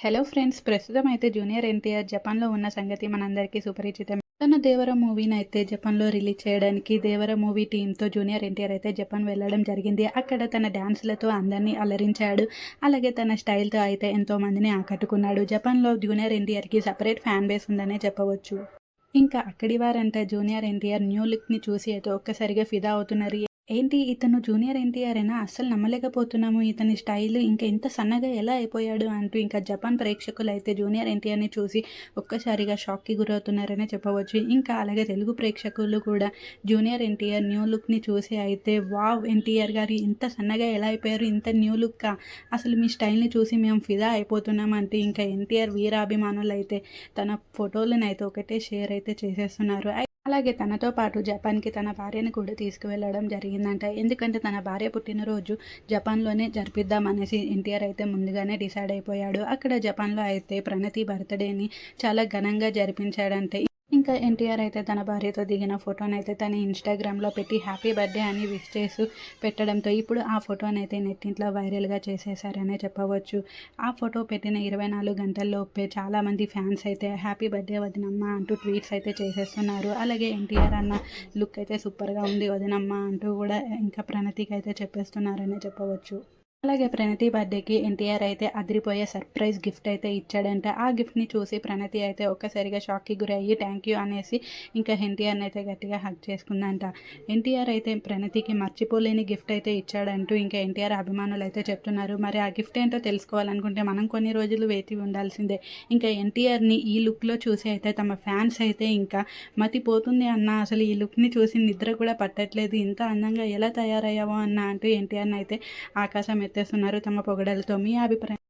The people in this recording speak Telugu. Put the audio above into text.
హలో ఫ్రెండ్స్, ప్రస్తుతం అయితే జూనియర్ ఎన్టీఆర్ జపాన్లో ఉన్న సంగతి మనందరికీ సుపరిచితం. తన దేవర మూవీని అయితే జపాన్లో రిలీజ్ చేయడానికి దేవర మూవీ టీంతో జూనియర్ ఎన్టీఆర్ అయితే జపాన్ వెళ్ళడం జరిగింది. అక్కడ తన డ్యాన్స్లతో అందరినీ అలరించాడు. అలాగే తన స్టైల్తో అయితే ఎంతో మందిని ఆకట్టుకున్నాడు. జపాన్లో జూనియర్ ఎన్టీఆర్కి సపరేట్ ఫ్యాన్ బేస్ ఉందనే చెప్పవచ్చు. ఇంకా అక్కడి వారంతా జూనియర్ ఎన్టీఆర్ న్యూ లుక్ని చూసి అయితే ఒక్కసారిగా ఫిదా అవుతున్నారు. ఏంటి ఇతను జూనియర్ ఎన్టీఆరేనా, అస్సలు నమ్మలేకపోతున్నాము, ఇతని స్టైల్ ఇంకా ఇంత సన్నగా ఎలా అయిపోయాడు అంటూ ఇంకా జపాన్ ప్రేక్షకులు అయితే జూనియర్ ఎన్టీఆర్ని చూసి ఒక్కసారిగా షాక్కి గురవుతున్నారనే చెప్పవచ్చు. ఇంకా అలాగే తెలుగు ప్రేక్షకులు కూడా జూనియర్ ఎన్టీఆర్ న్యూ లుక్ని చూసి అయితే వావ్, ఎన్టీఆర్ గారు ఇంత సన్నగా ఎలా అయిపోయారు, ఇంత న్యూ లుక్కా, అసలు మీ స్టైల్ని చూసి మేము ఫిదా అయిపోతున్నాం అంటూ ఇంకా ఎన్టీఆర్ వీరాభిమానులు అయితే తన ఫోటోలను అయితే ఒకటే షేర్ అయితే చేసేస్తున్నారు. అలాగే తనతో పాటు జపాన్కి తన భార్యను కూడా తీసుకువెళ్ళడం జరిగిందంట. ఎందుకంటే తన భార్య పుట్టినరోజు జపాన్లోనే జరిపిద్దామనేసి ఎన్టీఆర్ అయితే ముందుగానే డిసైడ్ అయిపోయాడు. అక్కడ జపాన్లో అయితే ప్రణతి బర్త్డేని చాలా ఘనంగా జరిపించాడంటే. ఇంకా ఎన్టీఆర్ అయితే తన భార్యతో దిగిన ఫోటోని అయితే తన ఇన్స్టాగ్రామ్లో పెట్టి హ్యాపీ బర్త్డే అని విష్ చేసి పెట్టడంతో ఇప్పుడు ఆ ఫోటోని అయితే నెట్టింట్లో వైరల్గా చేసేసారనే చెప్పవచ్చు. ఆ ఫోటో పెట్టిన 24 గంటల్లోపే చాలామంది ఫ్యాన్స్ అయితే హ్యాపీ బర్త్డే వదినమ్మ అంటూ ట్వీట్స్ అయితే చేసేస్తున్నారు. అలాగే ఎన్టీఆర్ అన్న లుక్ అయితే సూపర్గా ఉంది వదినమ్మ అంటూ కూడా ఇంకా ప్రణతికి అయితే చెప్పేస్తున్నారనే చెప్పవచ్చు. అలాగే ప్రణతి బర్త్డేకి ఎన్టీఆర్ అయితే అదిరిపోయే సర్ప్రైజ్ గిఫ్ట్ అయితే ఇచ్చాడంట. ఆ గిఫ్ట్ని చూసి ప్రణతి అయితే ఒక్కసారిగా షాక్కి గురయ్యి థ్యాంక్ యూ అనేసి ఇంకా ఎన్టీఆర్ని అయితే గట్టిగా హగ్ చేసుకుందంట. ఎన్టీఆర్ అయితే ప్రణతికి మర్చిపోలేని గిఫ్ట్ అయితే ఇచ్చాడంటూ ఇంకా ఎన్టీఆర్ అభిమానులు అయితే చెప్తున్నారు. మరి ఆ గిఫ్ట్ ఏంటో తెలుసుకోవాలనుకుంటే మనం కొన్ని రోజులు వేచి ఉండాల్సిందే. ఇంకా ఎన్టీఆర్ని ఈ లుక్లో చూసి అయితే తమ ఫ్యాన్స్ అయితే ఇంకా మతిపోతుంది అన్న, అసలు ఈ లుక్ని చూసి నిద్ర కూడా పట్టట్లేదు, ఇంత అందంగా ఎలా తయారయ్యావో అన్న అంటూ ఎన్టీఆర్ని అయితే ఆకాశం ఎత్తేస్తున్నారు తమ పొగడలతో. మీ అభిప్రాయం?